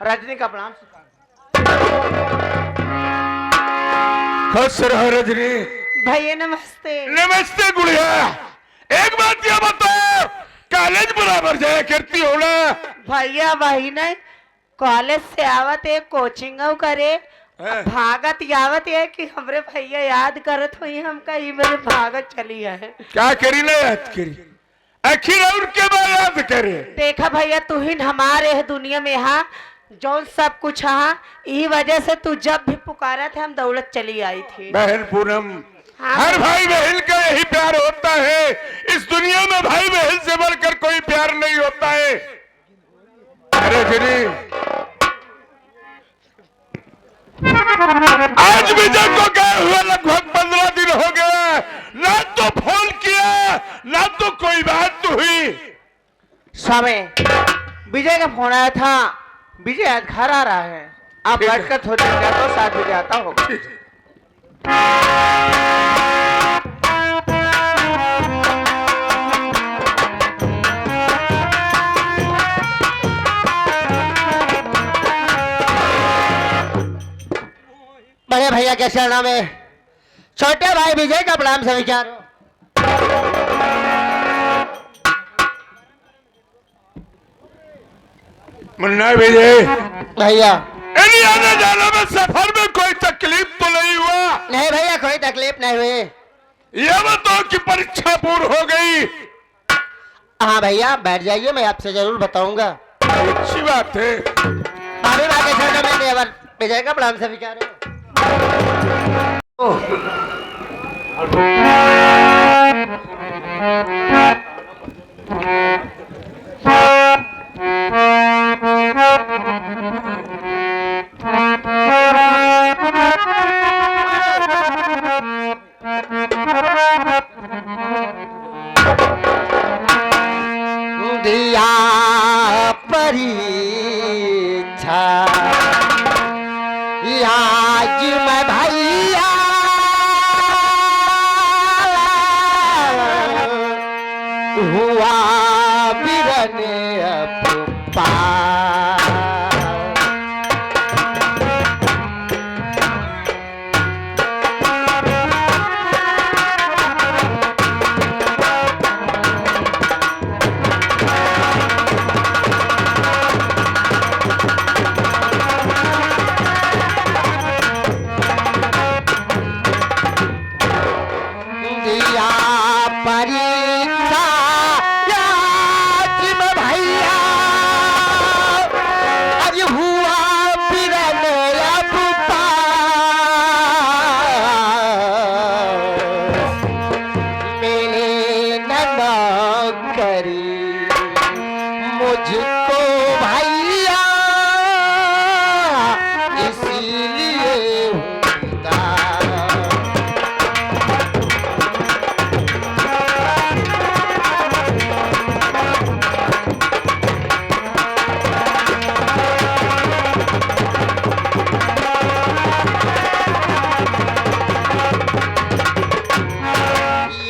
रजनी का प्रणाम खुश रहो रजनी। भैया नमस्ते। नमस्ते गुड़िया। एक बात ये बताओ, कॉलेज बराबर जाया करती हो ना? भैया वही नहीं, कॉलेज से आवत है कोचिंग करे भागत यावत है कि हमरे भैया याद करत हुई हम कहीं मेरे भागत चली है। क्या करी ना याद करी, आखिर और के बाद याद करे। देखा भैया तू ही हमारे है दुनिया में हाँ जो सब कुछ हाँ ई वजह से तू जब भी पुकारा थे हम दौलत चली आई थी। बहन पूनम, हाँ, हर भाई बहन का यही प्यार होता है। इस दुनिया में भाई बहन से बढ़कर कोई प्यार नहीं होता है। अरे रजनी, आज विजय को गए हुए लगभग 15 दिन हो गया, ना तो फोन किया ना तो कोई बात हुई। समय विजय का फोन आया था, विजय आज घर आ रहा है, आप बैठकर थोड़ी देर तो साथ विजय आता होगा। बड़े भैया के शरण में छोटे भाई विजय का प्रणाम स्वीकार। मुन्ना विजय भैया इन आने जाने में सफर में कोई तकलीफ तो नहीं हुआ? नहीं भैया कोई तकलीफ नहीं हुई। ये बताओ कि परीक्षा पूर्ण हो गई? हाँ भैया बैठ जाइए, मैं आपसे जरूर बताऊंगा। अच्छी बात है। भाभी माँ के शरण में देवर विजय का प्रणाम स्वीकार। दिया परीक्षा आज मैं भैया हुआ बिरने अब पार। दिया परीक्षा आज मैं भैया आज हुआ बिरने अब पास। मेरे नौकरी मुझको भैया इसीलिए उदास।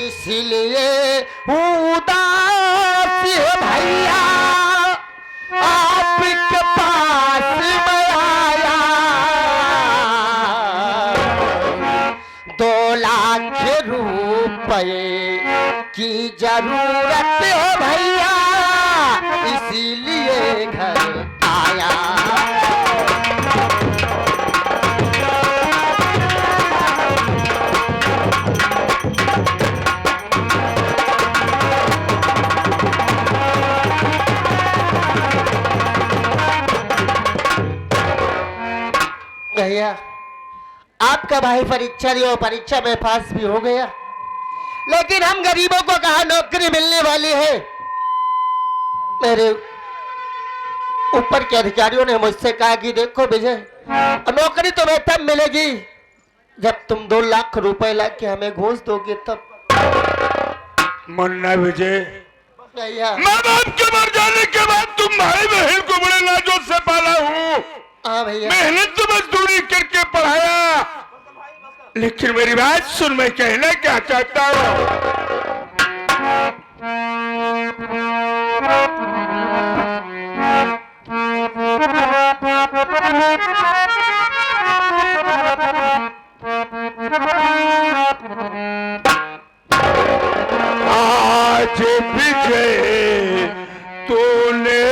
इसलिए उदास है भैया आपके पास मैं आया। 2 लाख रुपए की जरूरत है भैया इसीलिए घर आया। भैया आपका भाई परीक्षा दिया, परीक्षा में पास भी हो गया, लेकिन हम गरीबों को कहा नौकरी मिलने वाली है। मेरे ऊपर के अधिकारियों ने मुझसे कहा कि देखो विजय नौकरी तुम्हें तब मिलेगी जब तुम 2 लाख रुपए ला के हमें घूस दोगे तब। मुन्ना विजय, भैया माँ बाप के मर जाने के बाद तुम भाई बहन को बड़े लाजों से पाला हूँ। हाँ भैया मेहनत तो मजदूरी करके पढ़ाया, लेकिन मेरी बात सुन, मैं कहना क्या चाहता हूँ। विजय तूने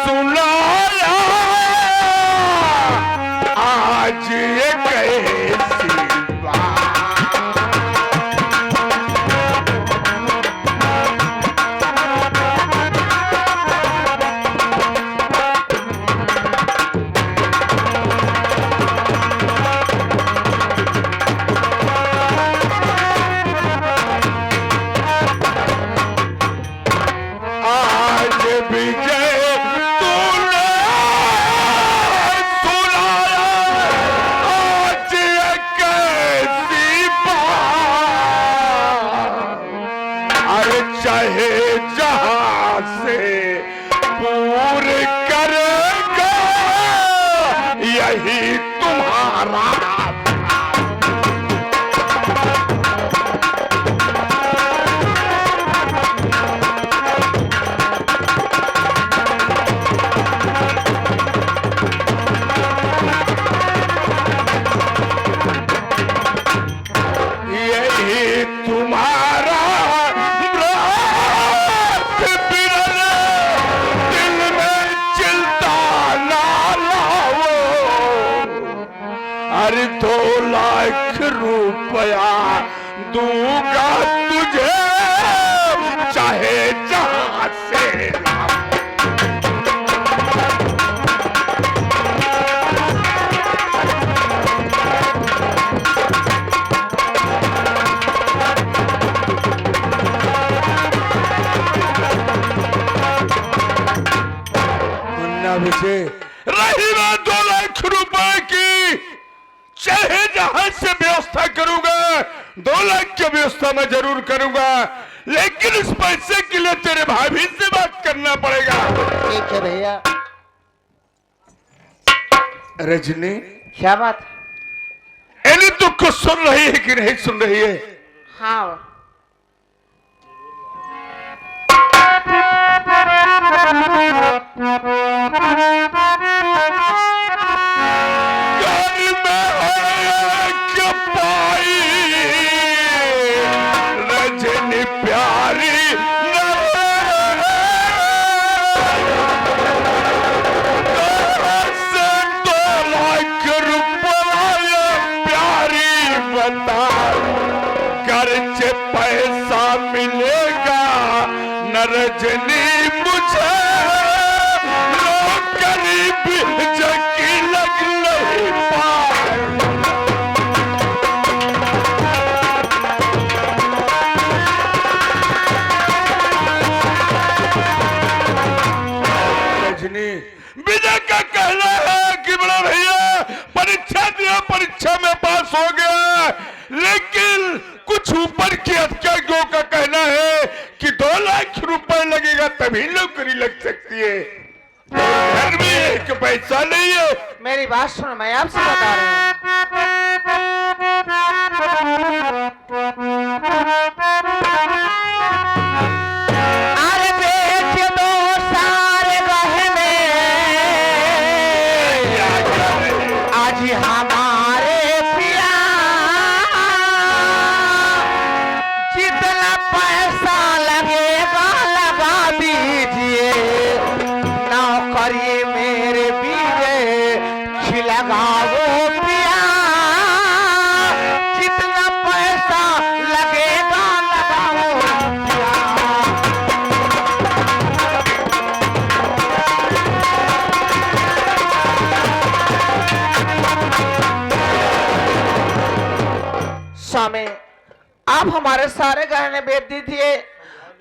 सुनाया आज ये कैसी बात। आज विजय तूने सुनाया आज ये कैसी बात। अरे चाहे जहां से पूर करेगा यही तुम्हारा यही तुम्हारा रात बिरल दिल में चिंता ना लाओ। अरे 2 लाख रुपया दूंगा तुझे चाहे जहां से लाओ। मुझे रही बात 2 लाख रुपए की चाहे जहां से व्यवस्था करूंगा 2 लाख की व्यवस्था मैं जरूर करूंगा, लेकिन इस पैसे के लिए तेरे भाभी से बात करना पड़ेगा। ठीक है भैया। रजनी क्या बात? एनी तो कुछ सुन रही है कि नहीं सुन रही है? हाँ घर में है क्या पाई रजनी प्यारी से 2 लाख रुपया प्यारी बता कर्ज पैसा मिलेगा न रजनी मुझे गरीबी जकी लग नहीं पाए। रजनी विजय का कहना है कि बड़ा भैया परीक्षा दिया, परीक्षा में पास हो गया, लेकिन कुछ ऊपर की अधिकारियों का कहना है कि 2 लाख रुपए लगेगा तभी नौकरी लग सकती है। घर में एक पैसा नहीं है। मेरी बात सुनो, मैं आपसे बता रही हूँ। अरे बेच दो सारे गहने आज हमारे पिया, जितना पैसा लगेगा लगा दीजिए, नौकरी मेरे बीवे खिलगाओ पिया, जितना पैसा लगेगा लगाओ पिया। स्वामी आप हमारे सारे गहने बेच दीजिए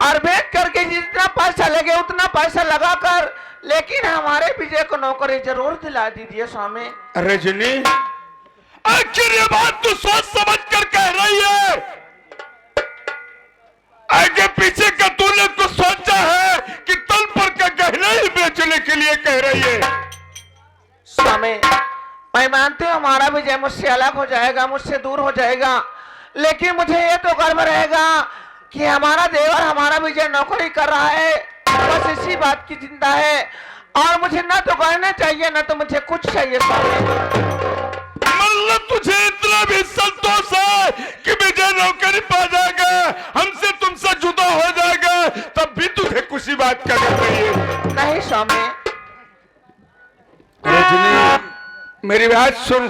और बेच करके जितना पैसा लगे उतना पैसा लगाकर, लेकिन हमारे विजय को नौकरी जरूर दिला दीजिए स्वामी। रजनी आखिर ये बात तू सोच समझ कर कह रही है? आगे पीछे का तूने कुछ सोचा है कि तल पर का गहना ही बेचने के लिए कह रही है? स्वामी मैं मानती हूँ हमारा विजय मुझसे अलग हो जाएगा, मुझसे दूर हो जाएगा, लेकिन मुझे ये तो गर्व रहेगा कि हमारा देवर हमारा विजय नौकरी कर रहा है, बस इसी बात की चिंता है। और मुझे ना तो गहना चाहिए ना तो मुझे कुछ चाहिए स्वामी। मतलब तुझे इतना भी संतोष है कि विजय नौकरी पा जाएगा, हमसे तुमसे जुदा हो जाएगा, तब भी मेरी बात सुन।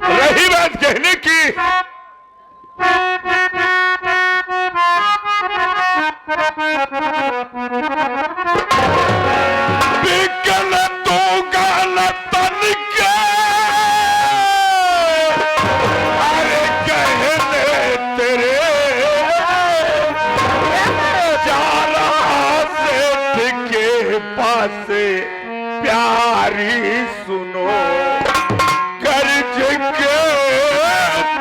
रही बात कहने की, बिकल तो गाना तन के, अरे कहने तेरे चारा से के पास प्यारी सुनो, कर्ज के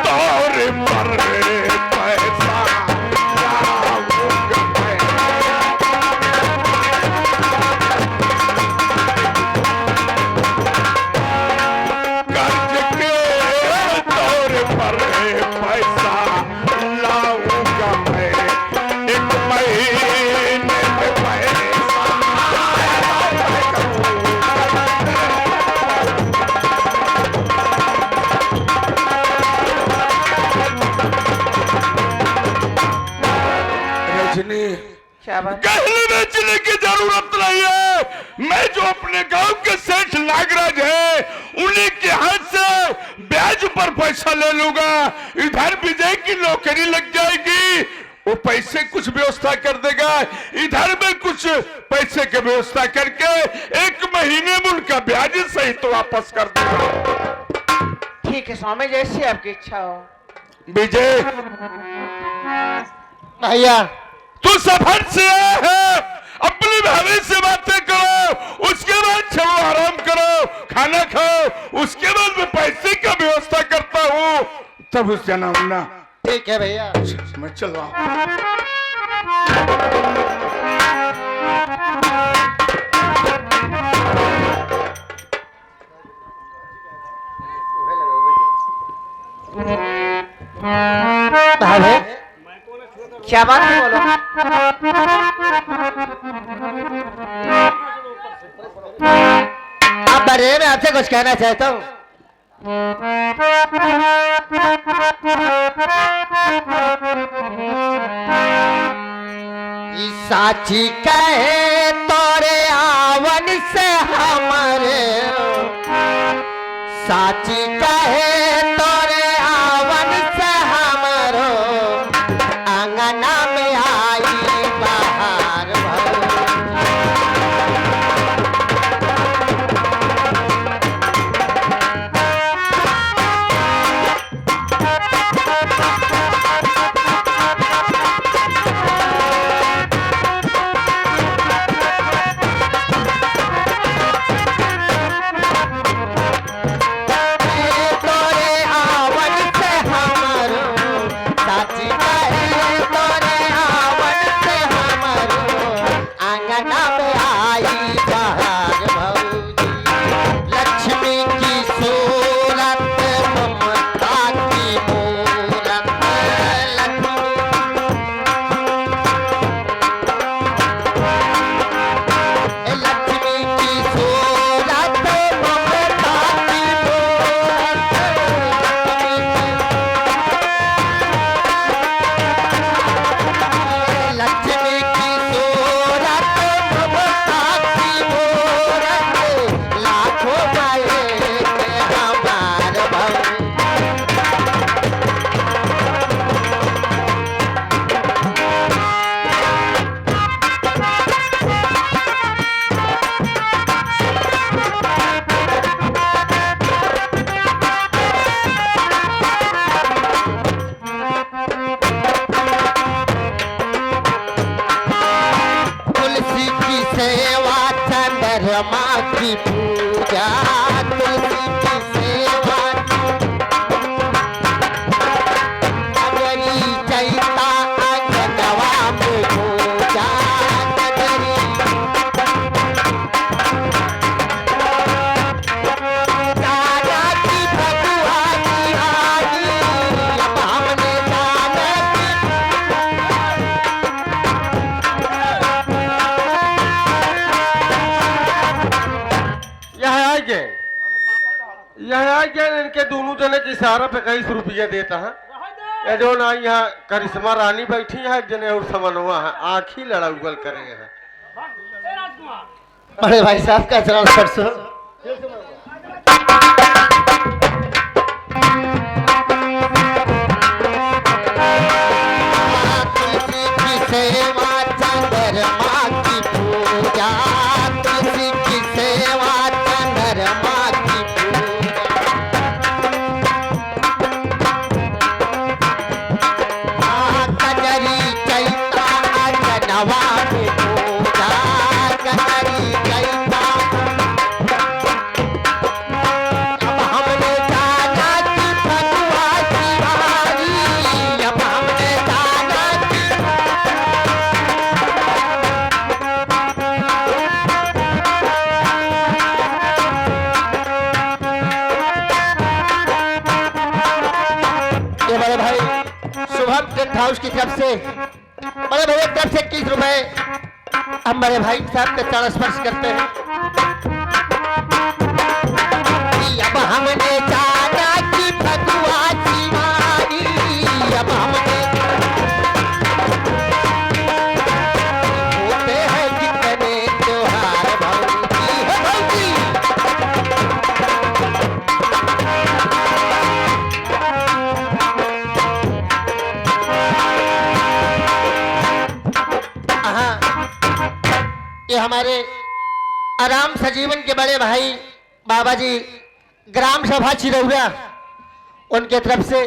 तौर पर पैसा लाऊंगा मैं। कर्ज के तौर पर पैसा लाऊंगा मैं, एक महीने में पैसा रजनी, क्या बात? गहने बेचने की जरूरत नहीं है। मैं जो अपने गांव के सेठ नागराज है उन्हीं के हाथ से ब्याज पर पैसा ले लूंगा। इधर विजय की नौकरी लग जाएगी, वो पैसे कुछ व्यवस्था कर देगा, इधर में कुछ पैसे की व्यवस्था करके 1 महीने में उनका ब्याज सहित तो वापस कर दूंगा। ठीक है स्वामी, जैसी आपकी इच्छा हो। विजय, भैया तू सफर से आया है, अपनी भाभी से बातें करो, उसके बाद चलो आराम करो, खाना खाओ, उसके बाद मैं पैसे का व्यवस्था करता हूँ, तब उस जनाब ना। ठीक है भैया। मैं चल रहा हूँ। भाभी क्या बात है, बोलो। आप बड़े, मैं आपसे कुछ कहना चाहता हूँ। साची कहे तोरे आवन से हमारे, साची कहे तोरे आवन से हमारो, अंगना में आई बाहर भर। चंद्रमा की पूजा, तुलसी की सेवा, नगरी चैता अंगनवा में पूजा, नगरी राजा की भगवानी आई, अब हमने जाने यहाँ आगे इनके दोनों जने के इशारा पे 21 रुपया देता है। ये जो ना यहाँ करिश्मा रानी बैठी है, एक जने और समनवा है, आँख ही लड़ा उगल करेंगे है। बड़े भाई साहब का चरण सरसों सेवा चंद्रमा की पूजा, तुलसी की सेवा चंद्रमा की पूजा, कजरी चैता जनवा की पूजा, कजरी चैता। अब हमने जाना कि फगुआ की बारी, अब हमने जाना कि ये बड़े भाई शुभम टेंट हाउस की तरफ से बड़े भैया की तरफ से 21 रुपए हम बड़े भाई साहब के चरण स्पर्श करते हैं। अब हमने जाना कि फगुआ की बारी, अब हमने होते हैं कितने त्योहार भौजी है भौजी। हाँ, ये हमारे आराम सजीवन के बड़े भाई बाबा जी ग्राम सभा चिरौरा, उनके तरफ से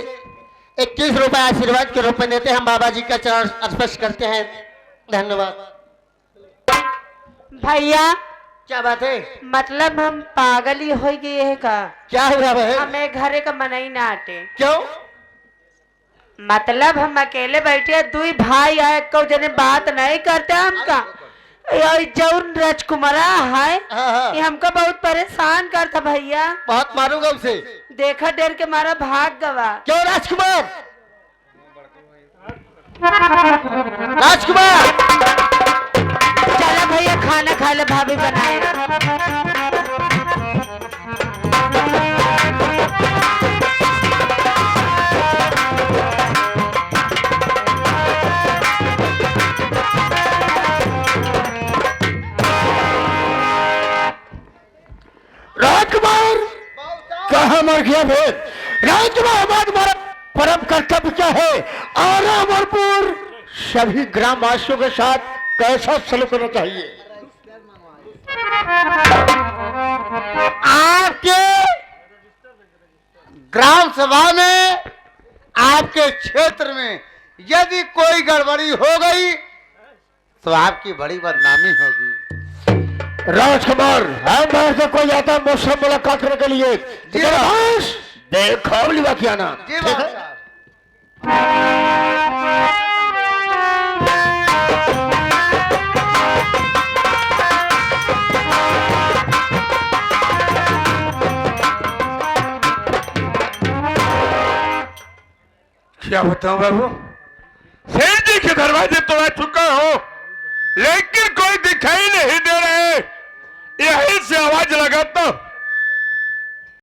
21 रुपए आशीर्वाद के रूप में देते हैं। हम बाबा जी का चरण स्पर्श करते हैं। धन्यवाद। भैया क्या बात है? मतलब हम पागल ही हो गए है का? क्या हुआ बहन? हमें घरे का मनई ना आटे। क्यों? मतलब हम अकेले बैठे, दुई भाई आए, को जने बात नहीं करते हमका। ये जौन राजकुमारा है हाँ, हाँ। ये हमको बहुत परेशान करता भैया। बहुत मारूंगा उसे। देखा डर के मारा भाग गवा। क्यों राजकुमार? राजकुमार चला भैया खाना खा ले, भाभी बनाए। राजकुमार कहाँ मर गया फिर? राजकुमार हमारा परम कर्तव्य क्या है? आराम और पूर्व सभी ग्रामवासियों के साथ कैसा सलूक होना चाहिए? आपके ग्राम सभा में, आपके क्षेत्र में यदि कोई गड़बड़ी हो गई तो आपकी बड़ी बदनामी होगी। राजकुमार हम बाहर से कोई आता है मुझसे मुलाकात करने के लिए, देखो लिवा क्या ना। क्या बताऊं बाबू, सेठ जी के दरवाजे तोड़ा चुका हो लेकिन कोई दिखाई नहीं दे रहे। यहीं से आवाज लगाता हूं,